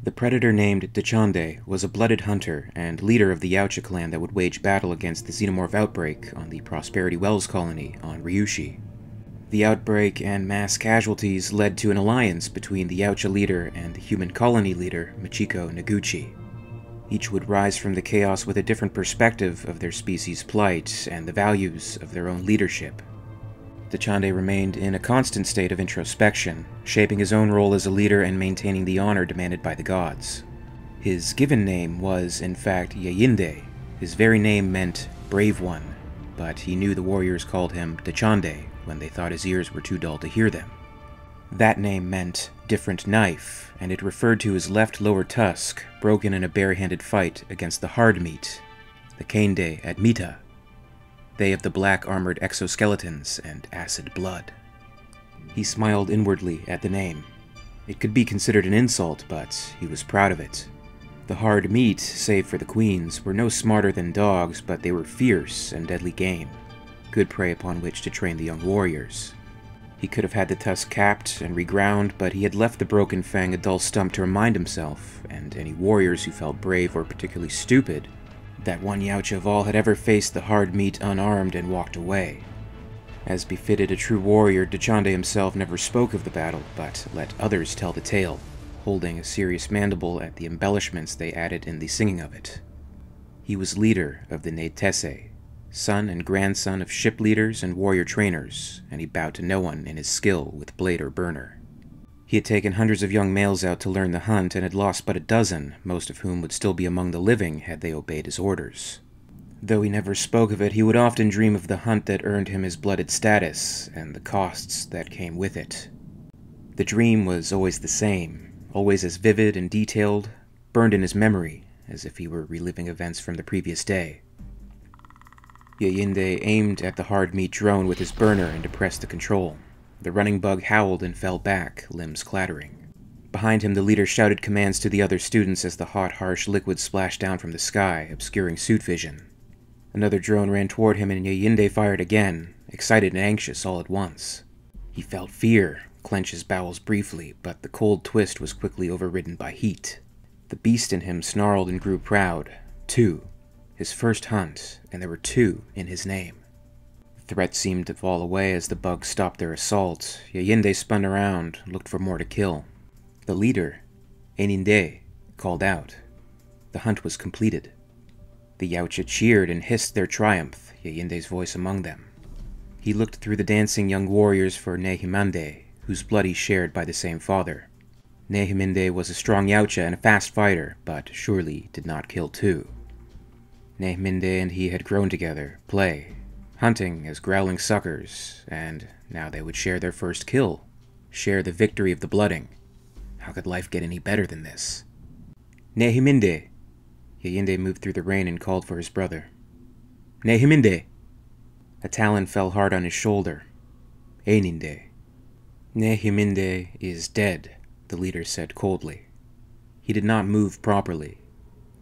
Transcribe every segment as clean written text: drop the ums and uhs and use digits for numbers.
The predator named Dachande was a blooded hunter and leader of the Yautja clan that would wage battle against the xenomorph outbreak on the Prosperity Wells colony on Ryushi. The outbreak and mass casualties led to an alliance between the Yautja leader and the human colony leader, Machiko Noguchi. Each would rise from the chaos with a different perspective of their species' plight and the values of their own leadership. Dachande remained in a constant state of introspection, shaping his own role as a leader and maintaining the honor demanded by the gods. His given name was, in fact, Yeyinde. His very name meant Brave One, but he knew the warriors called him Dachande when they thought his ears were too dull to hear them. That name meant Different Knife, and it referred to his left lower tusk, broken in a bare-handed fight against the Hard Meat, the Kande at Mita, they of the black armored exoskeletons and acid blood. He smiled inwardly at the name. It could be considered an insult, but he was proud of it. The Hard Meat, save for the queens, were no smarter than dogs, but they were fierce and deadly game, good prey upon which to train the young warriors. He could have had the tusk capped and reground, but he had left the broken fang a dull stump to remind himself, and any warriors who felt brave or particularly stupid, that one Yautja of all had ever faced the Hard Meat unarmed and walked away. As befitted a true warrior, Dachande himself never spoke of the battle, but let others tell the tale, holding a serious mandible at the embellishments they added in the singing of it. He was leader of the Neitese, son and grandson of ship leaders and warrior trainers, and he bowed to no one in his skill with blade or burner. He had taken hundreds of young males out to learn the hunt and had lost but a dozen, most of whom would still be among the living had they obeyed his orders. Though he never spoke of it, he would often dream of the hunt that earned him his blooded status and the costs that came with it. The dream was always the same, always as vivid and detailed, burned in his memory, as if he were reliving events from the previous day. Yeyinde aimed at the Hard Meat drone with his burner and depressed the control. The running bug howled and fell back, limbs clattering. Behind him, the leader shouted commands to the other students as the hot, harsh liquid splashed down from the sky, obscuring suit vision. Another drone ran toward him and Yeyinde fired again, excited and anxious all at once. He felt fear, clench his bowels briefly, but the cold twist was quickly overridden by heat. The beast in him snarled and grew proud. 2. His first hunt, and there were 2 in his name. The threat seemed to fall away as the bugs stopped their assault. Yeyinde spun around, looked for more to kill. The leader, Eninde, called out. The hunt was completed. The Yautja cheered and hissed their triumph, Yeyinde's voice among them. He looked through the dancing young warriors for Nehiminde, whose blood he shared by the same father. Nehiminde was a strong Yautja and a fast fighter, but surely did not kill 2. Nehiminde and he had grown together, play, hunting as growling suckers, and now they would share their first kill, share the victory of the blooding. How could life get any better than this? Nehiminde! Yeyinde moved through the rain and called for his brother. Nehiminde! A talon fell hard on his shoulder. Eninde. Nehiminde is dead, the leader said coldly. He did not move properly.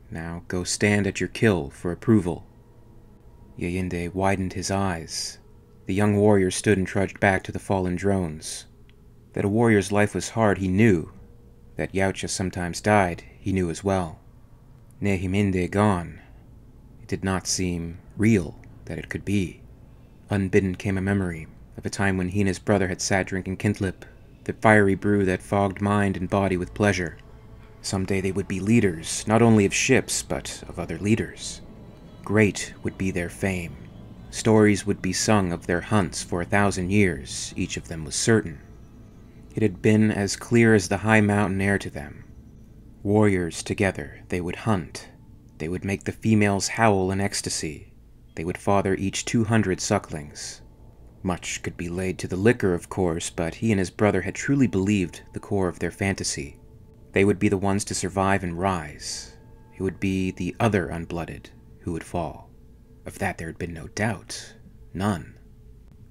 Now go stand at your kill for approval. Yeyinde widened his eyes. The young warrior stood and trudged back to the fallen drones. That a warrior's life was hard, he knew. That Yautja sometimes died, he knew as well. Nehiminde gone. It did not seem real that it could be. Unbidden came a memory of a time when he and his brother had sat drinking kintlip, the fiery brew that fogged mind and body with pleasure. Someday they would be leaders, not only of ships, but of other leaders. Great would be their fame. Stories would be sung of their hunts for 1,000 years, each of them was certain. It had been as clear as the high mountain air to them. Warriors together, they would hunt. They would make the females howl in ecstasy. They would father each 200 sucklings. Much could be laid to the liquor, of course, but he and his brother had truly believed the core of their fantasy. They would be the ones to survive and rise. It would be the other unblooded who would fall. Of that there had been no doubt. None.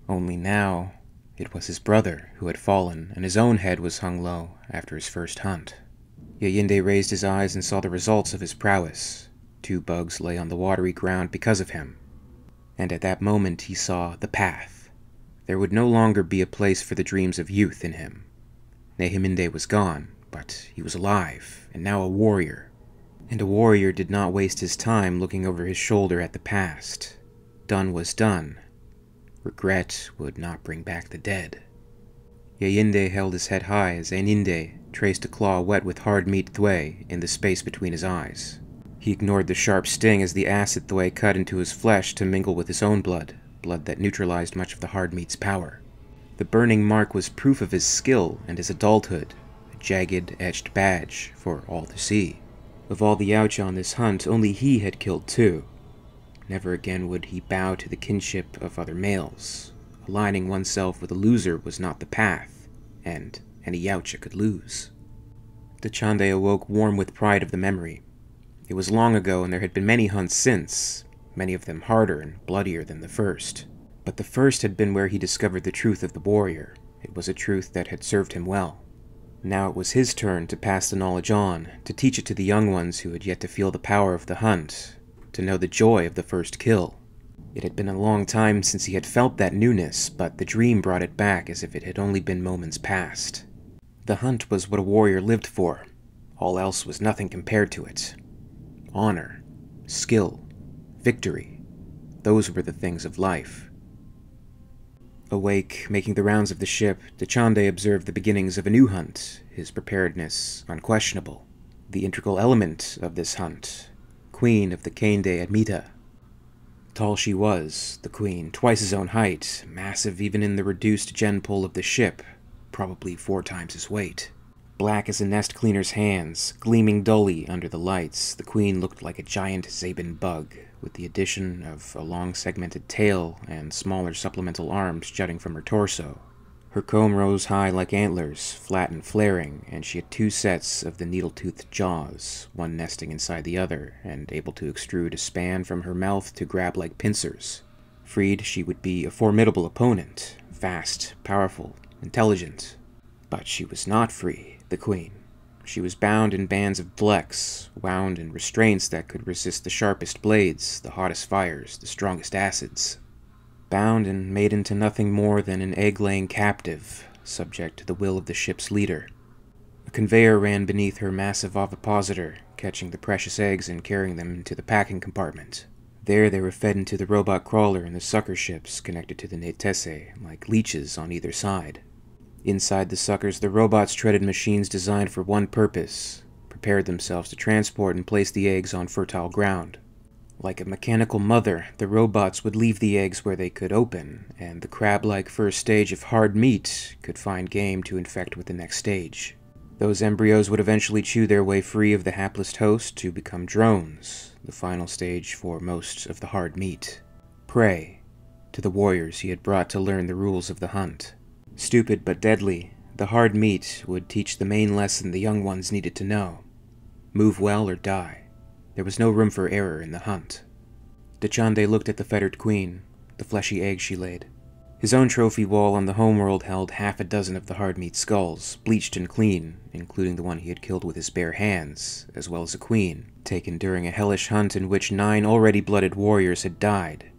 Only now, it was his brother who had fallen, and his own head was hung low after his first hunt. Yeyinde raised his eyes and saw the results of his prowess. 2 bugs lay on the watery ground because of him. And at that moment he saw the path. There would no longer be a place for the dreams of youth in him. Nehiminde was gone, but he was alive and now a warrior. And a warrior did not waste his time looking over his shoulder at the past. Done was done. Regret would not bring back the dead. Yeyinde held his head high as Eininde traced a claw wet with hard meat thwei in the space between his eyes. He ignored the sharp sting as the acid thwei cut into his flesh to mingle with his own blood that neutralized much of the hard meat's power. The burning mark was proof of his skill and his adulthood, a jagged, etched badge for all to see. Of all the Yautja on this hunt, only he had killed 2. Never again would he bow to the kinship of other males. Aligning oneself with a loser was not the path, and any Yautja could lose. Dachande awoke warm with pride of the memory. It was long ago, and there had been many hunts since, many of them harder and bloodier than the first. But the first had been where he discovered the truth of the warrior. It was a truth that had served him well. Now it was his turn to pass the knowledge on, to teach it to the young ones who had yet to feel the power of the hunt, to know the joy of the first kill. It had been a long time since he had felt that newness, but the dream brought it back as if it had only been moments past. The hunt was what a warrior lived for. All else was nothing compared to it. Honor, skill, victory, those were the things of life. Awake, making the rounds of the ship, Dachande observed the beginnings of a new hunt, his preparedness unquestionable. The integral element of this hunt, queen of the Kande Admita. Tall she was, the queen, twice his own height, massive even in the reduced gen pull of the ship, probably 4 times his weight. Black as a nest cleaner's hands, gleaming dully under the lights, the queen looked like a giant Zaban bug, with the addition of a long segmented tail and smaller supplemental arms jutting from her torso. Her comb rose high like antlers, flat and flaring, and she had 2 sets of the needle-toothed jaws, one nesting inside the other, and able to extrude a span from her mouth to grab like pincers. Freed, she would be a formidable opponent, fast, powerful, intelligent. But she was not free, the queen. She was bound in bands of blex, wound in restraints that could resist the sharpest blades, the hottest fires, the strongest acids. Bound and made into nothing more than an egg-laying captive, subject to the will of the ship's leader. A conveyor ran beneath her massive ovipositor, catching the precious eggs and carrying them into the packing compartment. There they were fed into the robot crawler and the sucker ships connected to the Netese, like leeches on either side. Inside the suckers, the robots treaded machines designed for one purpose, prepared themselves to transport and place the eggs on fertile ground. Like a mechanical mother, the robots would leave the eggs where they could open, and the crab-like first stage of hard meat could find game to infect with the next stage. Those embryos would eventually chew their way free of the hapless host to become drones, the final stage for most of the hard meat. Prey to the warriors he had brought to learn the rules of the hunt. Stupid but deadly, the hard meat would teach the main lesson the young ones needed to know. Move well or die. There was no room for error in the hunt. Dachande looked at the fettered queen, the fleshy egg she laid. His own trophy wall on the homeworld held 6 of the hard meat skulls, bleached and clean, including the one he had killed with his bare hands, as well as a queen, taken during a hellish hunt in which 9 already blooded warriors had died.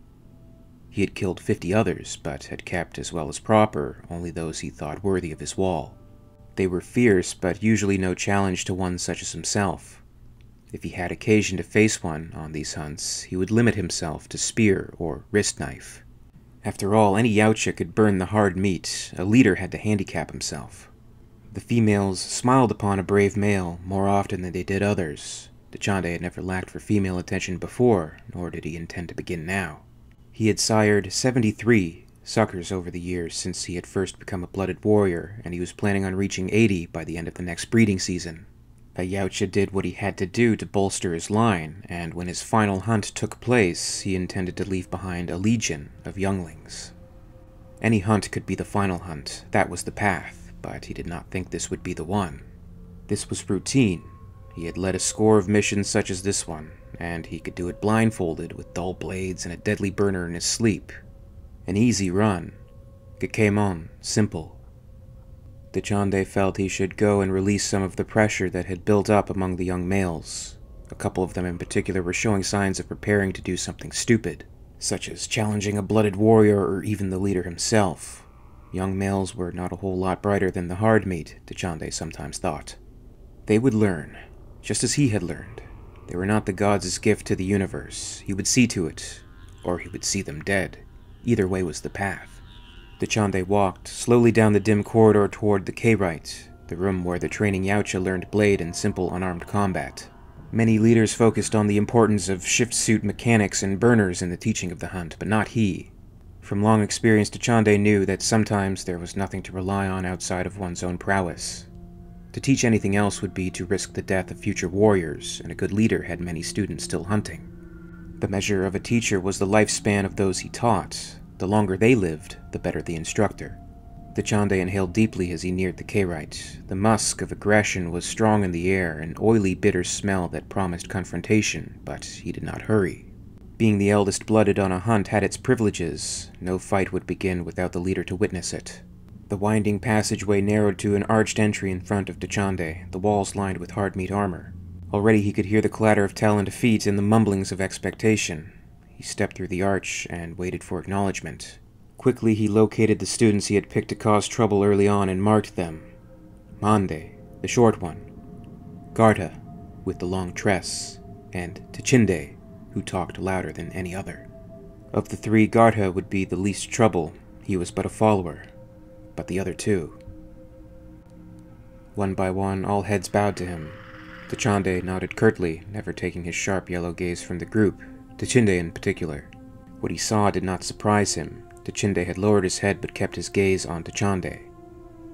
He had killed 50 others, but had kept, as well as proper, only those he thought worthy of his wall. They were fierce, but usually no challenge to one such as himself. If he had occasion to face one on these hunts, he would limit himself to spear or wrist knife. After all, any Yautja could burn the hard meat. A leader had to handicap himself. The females smiled upon a brave male more often than they did others. Dachande had never lacked for female attention before, nor did he intend to begin now. He had sired 73 suckers over the years since he had first become a blooded warrior, and he was planning on reaching 80 by the end of the next breeding season. A Yautja did what he had to do to bolster his line, and when his final hunt took place, he intended to leave behind a legion of younglings. Any hunt could be the final hunt, that was the path, but he did not think this would be the one. This was routine. He had led a score of missions such as this one, and he could do it blindfolded with dull blades and a deadly burner in his sleep. An easy run. Gekemon, simple. Dachande felt he should go and release some of the pressure that had built up among the young males. A couple of them in particular were showing signs of preparing to do something stupid, such as challenging a blooded warrior or even the leader himself. Young males were not a whole lot brighter than the hard meat, Dachande sometimes thought. They would learn. just as he had learned. They were not the gods' gift to the universe. He would see to it, or he would see them dead. Either way was the path. Dachande walked slowly down the dim corridor toward the K-Rite, the room where the training Yautja learned blade and simple unarmed combat. Many leaders focused on the importance of shift-suit mechanics and burners in the teaching of the hunt, but not he. From long experience, Dachande knew that sometimes there was nothing to rely on outside of one's own prowess. To teach anything else would be to risk the death of future warriors, and a good leader had many students still hunting. The measure of a teacher was the lifespan of those he taught. The longer they lived, the better the instructor. Dachande inhaled deeply as he neared the K-Rite. The musk of aggression was strong in the air, an oily, bitter smell that promised confrontation, but he did not hurry. Being the eldest blooded on a hunt had its privileges. No fight would begin without the leader to witness it. The winding passageway narrowed to an arched entry in front of Dachande, the walls lined with hard meat armor. Already he could hear the clatter of taloned feet and the mumblings of expectation. He stepped through the arch and waited for acknowledgement. Quickly he located the students he had picked to cause trouble early on and marked them. Mande, the short one. Garta, with the long tress. And Dachande, who talked louder than any other. Of the three, Garta would be the least trouble. He was but a follower. But the other two. One by one, all heads bowed to him. Dachande nodded curtly, never taking his sharp yellow gaze from the group, Dachande in particular. What he saw did not surprise him. Dachande had lowered his head but kept his gaze on Dachande.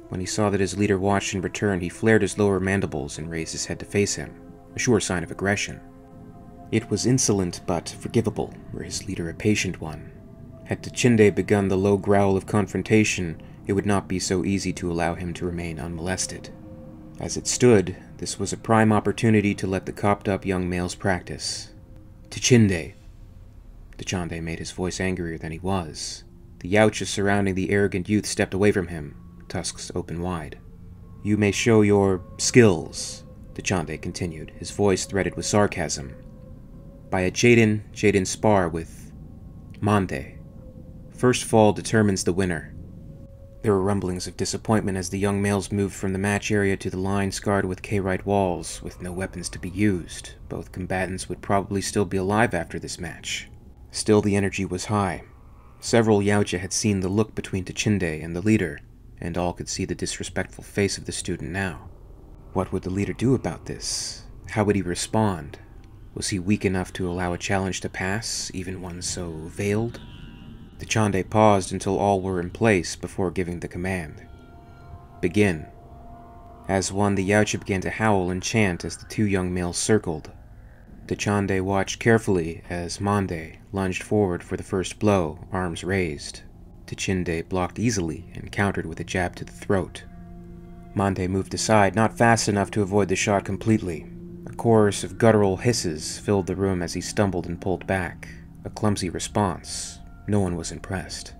When he saw that his leader watched in return, he flared his lower mandibles and raised his head to face him, a sure sign of aggression. It was insolent but forgivable, were his leader a patient one. Had Dachande begun the low growl of confrontation, it would not be so easy to allow him to remain unmolested. As it stood, this was a prime opportunity to let the copped-up young males practice. Dachande. Dachande made his voice angrier than he was. The Yautja surrounding the arrogant youth stepped away from him, tusks open wide. You may show your skills, Dachande continued, his voice threaded with sarcasm. By a Jaden spar with Mande. First fall determines the winner. There were rumblings of disappointment as the young males moved from the match area to the line scarred with K-Rite walls, with no weapons to be used. Both combatants would probably still be alive after this match. Still, the energy was high. Several Yautja had seen the look between Dachande and the leader, and all could see the disrespectful face of the student now. What would the leader do about this? How would he respond? Was he weak enough to allow a challenge to pass, even one so veiled? Dachande paused until all were in place before giving the command. Begin. As one, the Yautja began to howl and chant as the two young males circled. Dachande watched carefully as Mande lunged forward for the first blow, arms raised. Dachande blocked easily and countered with a jab to the throat. Mande moved aside, not fast enough to avoid the shot completely. A chorus of guttural hisses filled the room as he stumbled and pulled back. A clumsy response. No one was impressed.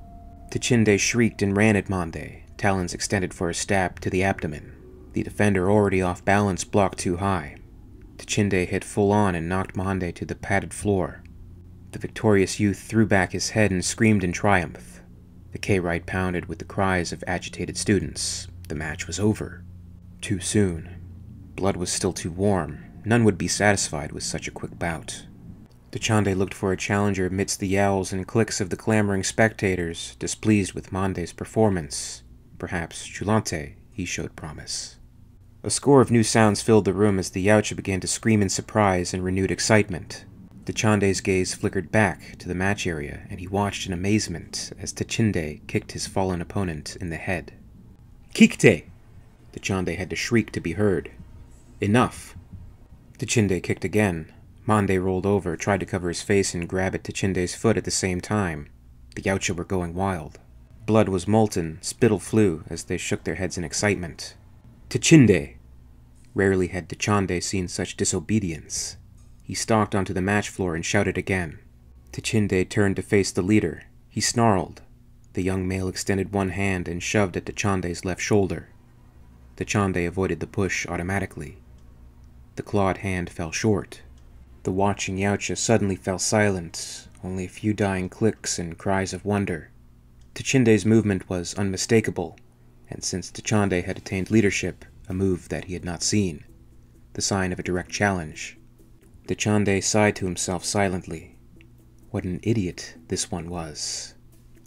Dachande shrieked and ran at Mande, talons extended for a stab to the abdomen. The defender, already off balance, blocked too high. Dachande hit full on and knocked Mande to the padded floor. The victorious youth threw back his head and screamed in triumph. The K-Rite pounded with the cries of agitated students. The match was over. Too soon. Blood was still too warm. None would be satisfied with such a quick bout. Dachande looked for a challenger amidst the yowls and clicks of the clamoring spectators, displeased with Mande's performance. Perhaps Chulante, he showed promise. A score of new sounds filled the room as the Yautja began to scream in surprise and renewed excitement. Dachande's gaze flickered back to the match area, and he watched in amazement as Dachande kicked his fallen opponent in the head. Kikte! Dachande had to shriek to be heard. Enough! Dachande kicked again. Mande rolled over, tried to cover his face and grab at Dachande's foot at the same time. The Yautja were going wild. Blood was molten, spittle flew as they shook their heads in excitement. Dachande! Rarely had Dachande seen such disobedience. He stalked onto the match floor and shouted again. Dachande turned to face the leader. He snarled. The young male extended one hand and shoved at Dachande's left shoulder. Dachande avoided the push automatically. The clawed hand fell short. The watching Yautja suddenly fell silent, only a few dying clicks and cries of wonder. Dachande's movement was unmistakable, and since Dachande had attained leadership, a move that he had not seen. the sign of a direct challenge. Dachande sighed to himself silently. What an idiot this one was.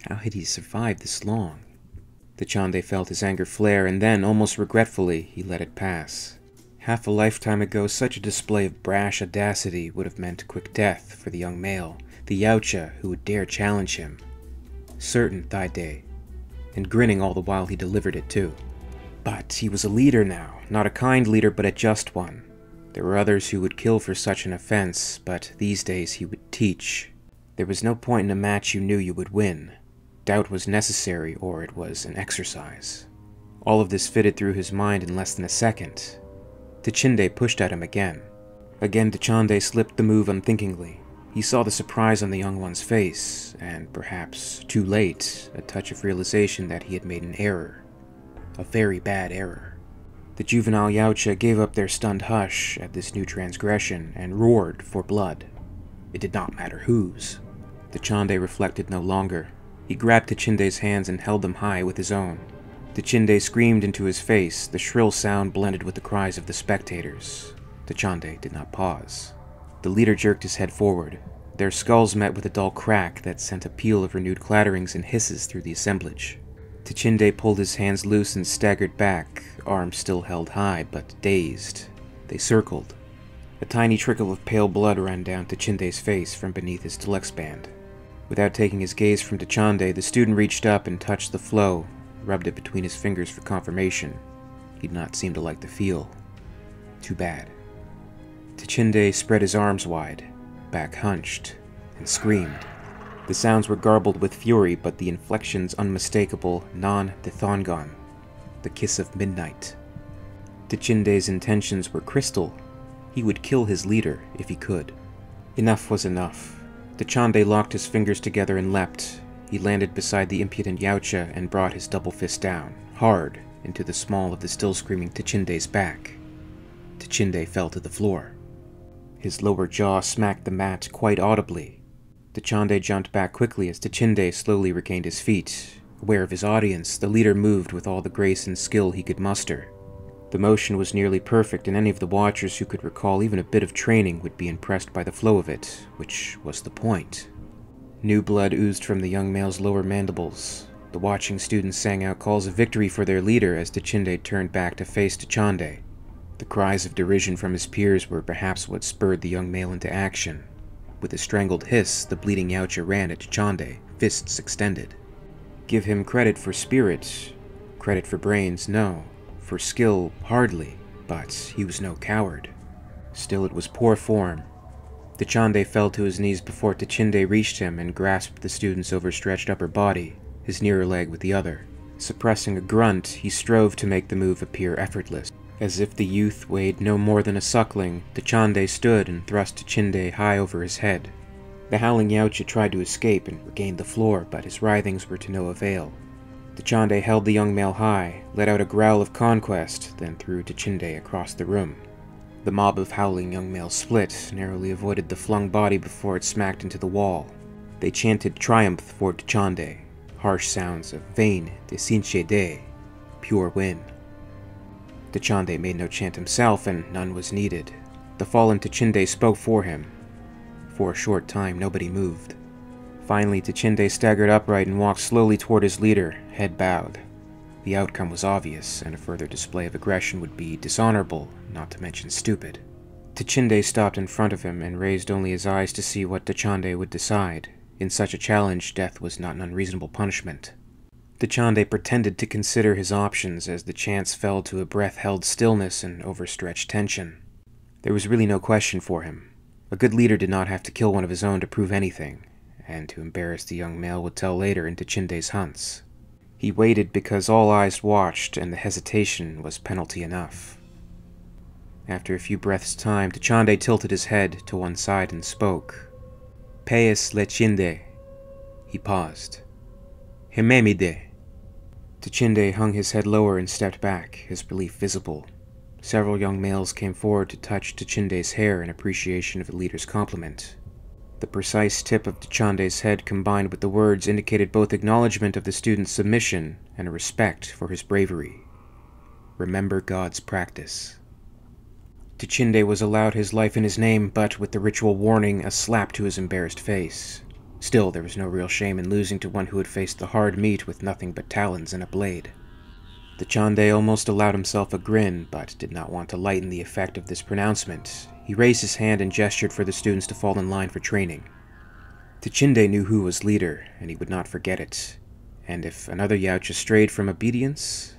How had he survived this long? Dachande felt his anger flare, and then, almost regretfully, he let it pass. Half a lifetime ago, such a display of brash audacity would have meant quick death for the young male, the Yautja who would dare challenge him. Certain Thaide, and grinning all the while he delivered it too. But he was a leader now, not a kind leader, but a just one. There were others who would kill for such an offense, but these days he would teach. There was no point in a match you knew you would win. Doubt was necessary, or it was an exercise. All of this fitted through his mind in less than a second. Dachande pushed at him again. Again Dachande slipped the move unthinkingly. He saw the surprise on the young one's face, and perhaps, too late, a touch of realization that he had made an error. A very bad error. The juvenile Yautja gave up their stunned hush at this new transgression and roared for blood. It did not matter whose. Dachande reflected no longer. He grabbed Dachande's hands and held them high with his own. Dachande screamed into his face, the shrill sound blended with the cries of the spectators. Dachande did not pause. The leader jerked his head forward. Their skulls met with a dull crack that sent a peal of renewed clatterings and hisses through the assemblage. Dachande pulled his hands loose and staggered back, arms still held high, but dazed. They circled. A tiny trickle of pale blood ran down Dachande's face from beneath his telex band. Without taking his gaze from Dachande, the student reached up and touched the flow, rubbed it between his fingers for confirmation. He did not seem to like the feel. Too bad. Dachande spread his arms wide, back hunched, and screamed. The sounds were garbled with fury, but the inflections unmistakable, non-Dithongon, the kiss of midnight. Dachande's intentions were crystal. He would kill his leader if he could. Enough was enough. Dachande locked his fingers together and leapt. He landed beside the impudent Yautja and brought his double fist down, hard, into the small of the still screaming Dachande's back. Dachande fell to the floor. His lower jaw smacked the mat quite audibly. Dachande jumped back quickly as Dachande slowly regained his feet. Aware of his audience, the leader moved with all the grace and skill he could muster. The motion was nearly perfect, and any of the watchers who could recall even a bit of training would be impressed by the flow of it, which was the point. New blood oozed from the young male's lower mandibles. The watching students sang out calls of victory for their leader as Dachande turned back to face Dachande. The cries of derision from his peers were perhaps what spurred the young male into action. With a strangled hiss, the bleeding Yautja ran at Dachande, fists extended. Give him credit for spirit. Credit for brains, no. For skill, hardly, but he was no coward. Still, it was poor form. Dachande fell to his knees before Dachande reached him and grasped the student's overstretched upper body, his nearer leg with the other. Suppressing a grunt, he strove to make the move appear effortless. As if the youth weighed no more than a suckling, Dachande stood and thrust Dachande high over his head. The howling Yautja tried to escape and regained the floor, but his writhings were to no avail. Dachande held the young male high, let out a growl of conquest, then threw Dachande across the room. The mob of howling young males split, narrowly avoided the flung body before it smacked into the wall. They chanted triumph for Dachande, harsh sounds of vain desinche de, pure win. Dachande made no chant himself, and none was needed. The fallen Dachande spoke for him. For a short time, nobody moved. Finally, Dachande staggered upright and walked slowly toward his leader, head bowed. The outcome was obvious, and a further display of aggression would be dishonorable, not to mention stupid. Dachande stopped in front of him and raised only his eyes to see what Dachande would decide. In such a challenge, death was not an unreasonable punishment. Dachande pretended to consider his options as the chance fell to a breath-held stillness and overstretched tension. There was really no question for him. A good leader did not have to kill one of his own to prove anything, and to embarrass the young male would tell later in Dachande's hunts. He waited because all eyes watched, and the hesitation was penalty enough. After a few breaths' time, Dachande tilted his head to one side and spoke. Peis lechinde. He paused. Hememide. Dachande hung his head lower and stepped back, his relief visible. Several young males came forward to touch Dachande's hair in appreciation of the leader's compliment. The precise tip of Dachande's head combined with the words indicated both acknowledgement of the student's submission and a respect for his bravery. Remember God's practice. Dachande was allowed his life in his name, but with the ritual warning, a slap to his embarrassed face. Still, there was no real shame in losing to one who had faced the hard meat with nothing but talons and a blade. Dachande almost allowed himself a grin, but did not want to lighten the effect of this pronouncement. He raised his hand and gestured for the students to fall in line for training. Dachande knew who was leader, and he would not forget it. And if another Yautja strayed from obedience,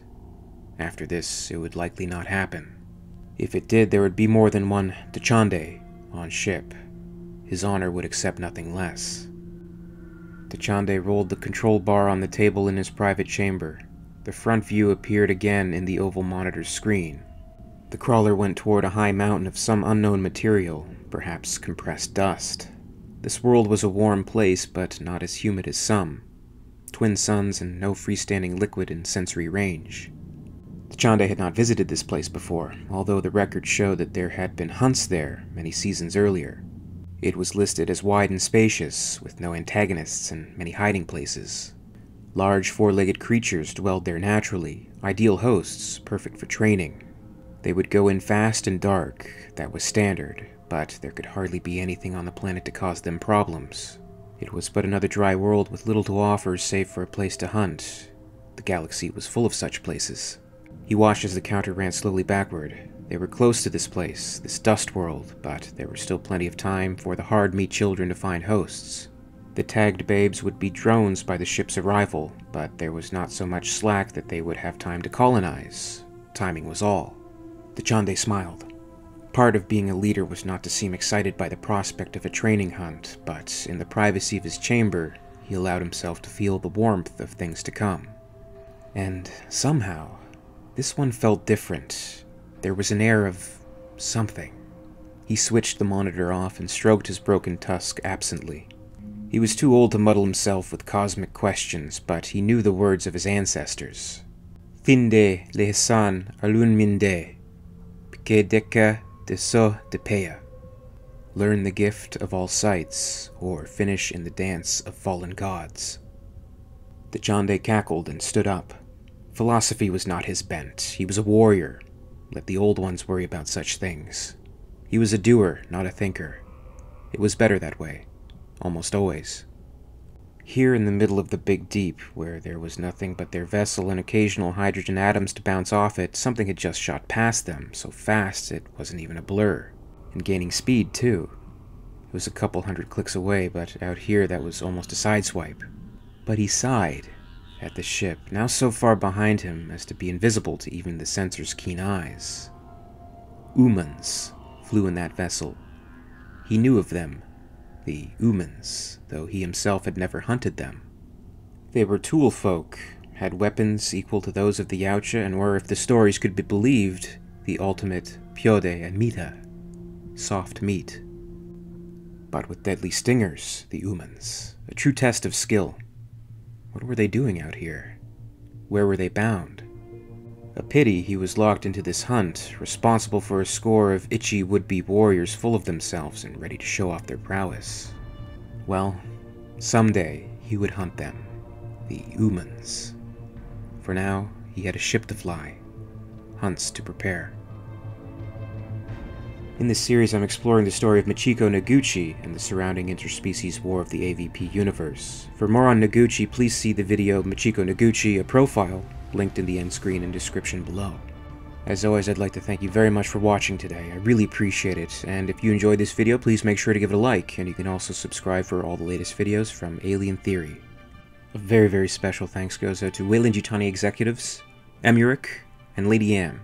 after this, it would likely not happen. If it did, there would be more than one Dachande on ship. His honor would accept nothing less. Dachande rolled the control bar on the table in his private chamber. The front view appeared again in the oval monitor's screen. The crawler went toward a high mountain of some unknown material, perhaps compressed dust. This world was a warm place, but not as humid as some. Twin suns and no freestanding liquid in sensory range. Dachande had not visited this place before, although the records show that there had been hunts there many seasons earlier. It was listed as wide and spacious, with no antagonists and many hiding places. Large four-legged creatures dwelled there naturally, ideal hosts, perfect for training. They would go in fast and dark, that was standard, but there could hardly be anything on the planet to cause them problems. It was but another dry world with little to offer save for a place to hunt. The galaxy was full of such places. He watched as the counter ran slowly backward. They were close to this place, this dust world, but there was still plenty of time for the hard-meat children to find hosts. The tagged babes would be drones by the ship's arrival, but there was not so much slack that they would have time to colonize. Timing was all. Dachande smiled. Part of being a leader was not to seem excited by the prospect of a training hunt, but in the privacy of his chamber, he allowed himself to feel the warmth of things to come. And somehow, this one felt different. There was an air of something. He switched the monitor off and stroked his broken tusk absently. He was too old to muddle himself with cosmic questions, but he knew the words of his ancestors. Finde lehesan alun minde, pike deka deso depeya. Learn the gift of all sights, or finish in the dance of fallen gods. Dachande cackled and stood up. Philosophy was not his bent. He was a warrior. Let the old ones worry about such things. He was a doer, not a thinker. It was better that way. Almost always. Here in the middle of the big deep, where there was nothing but their vessel and occasional hydrogen atoms to bounce off it, something had just shot past them, so fast it wasn't even a blur. And gaining speed, too. It was a couple hundred clicks away, but out here that was almost a sideswipe. But he sighed at the ship, now so far behind him as to be invisible to even the sensor's keen eyes. Umans flew in that vessel. He knew of them, the Umans, though he himself had never hunted them. They were tool folk, had weapons equal to those of the Yautja, and were, if the stories could be believed, the ultimate piode and mita, soft meat. But with deadly stingers, the Umans, a true test of skill. What were they doing out here? Where were they bound? A pity he was locked into this hunt, responsible for a score of itchy would-be warriors full of themselves and ready to show off their prowess. Well, someday he would hunt them, the Umans. For now, he had a ship to fly, hunts to prepare. In this series, I'm exploring the story of Machiko Noguchi and the surrounding interspecies war of the AVP universe. For more on Noguchi, please see the video Machiko Noguchi, a profile, linked in the end screen and description below. As always, I'd like to thank you very much for watching today. I really appreciate it, and if you enjoyed this video, please make sure to give it a like, and you can also subscribe for all the latest videos from Alien Theory. A very, very special thanks goes out to WEYLAND YUTANI executives, EmYarUk, and Lady Am,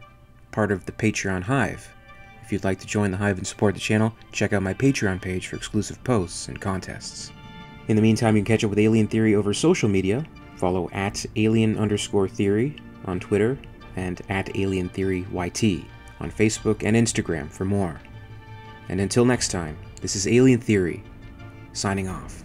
part of the Patreon Hive. If you'd like to join the Hive and support the channel, check out my Patreon page for exclusive posts and contests. In the meantime, you can catch up with Alien Theory over social media. Follow @alien_theory on Twitter and @alientheoryyt on Facebook and Instagram for more. And until next time, this is Alien Theory, signing off.